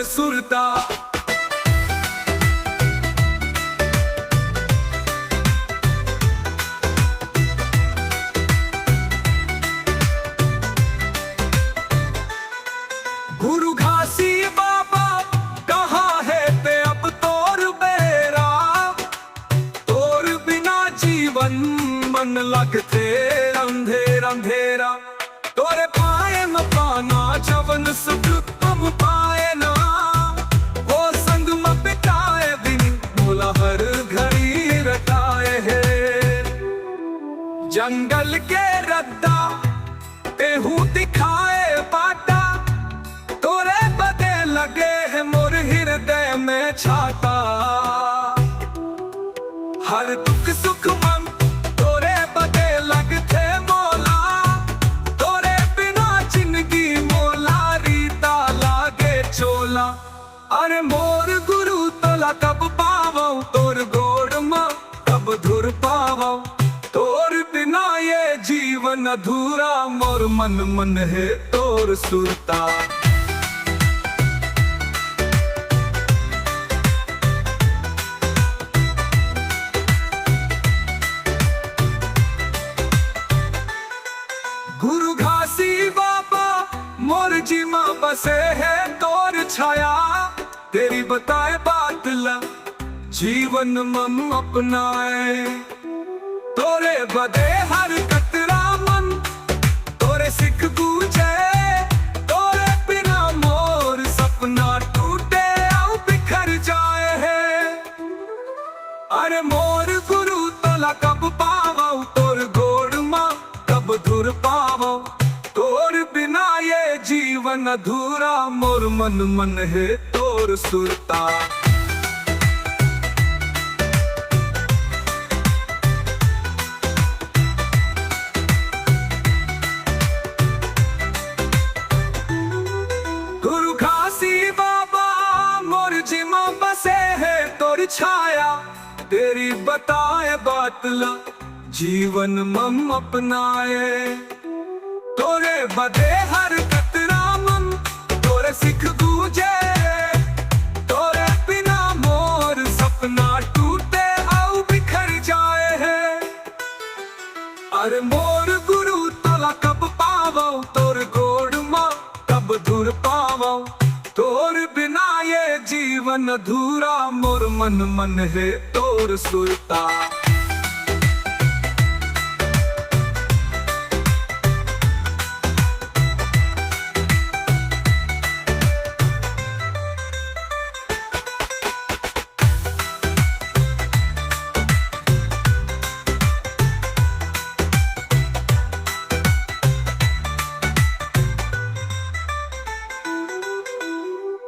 तोर सुरता। गुरु घासी बाबा कहाँ है ते अब तोर बेरा, तोर बिना जीवन मन लगते अंधेरा अंधेरा। तोरे पाए में पाना जवन सुख हम पाए ना, वो संग में बिताए दिन बोला हर घड़ी रटाए है। जंगल के रद्दा तेहू दिखाए बाटा, तोरे बदे लगे है मोर हृदय में छाता। हर दुख सुख मन तोरे बदे लगते मोला, तोरे बिना जिंदगी मोला रीता लागे चोला। अरे मोर गुरु तोला कब पावो, तोर गोड़ में कब धुर पावो, तोर बिना ये जीवन अधूरा। मोर मन मन है तोर सुरता। गुरु घासी बाबा मोर जीमा बसे है तोर छाया, तेरी बताए बात ला जीवन मम अपनाए। तोरे बदे हर कतरा मन तोरे सिख गूंजे, तोरे बिना मोर सपना टूटे आओ बिखर जाए है। अरे मोर गुरु तोला कब पावो, तोर गोड़ मां कब धुर पावो, तोर बिना ये जीवन अधूरा। मोर मन मन है तोर सुरता। गुरु घासी बाबा मोर जीमा बसे है तोर छाया, तेरी बताए बात ला जीवन मम अपनाए। तोरे बदे हर कतरा मन तोरे सिख गूंजे, तोरे बिना मोर सपना टूटे आओ बिखर जाए है। अरे मोर गुरु तोला कब पावो, तोर गोड़ मां कब धुर पावो, तोर बिना ये जीवन अधूरा। मोर मन मन है तोर सुरता।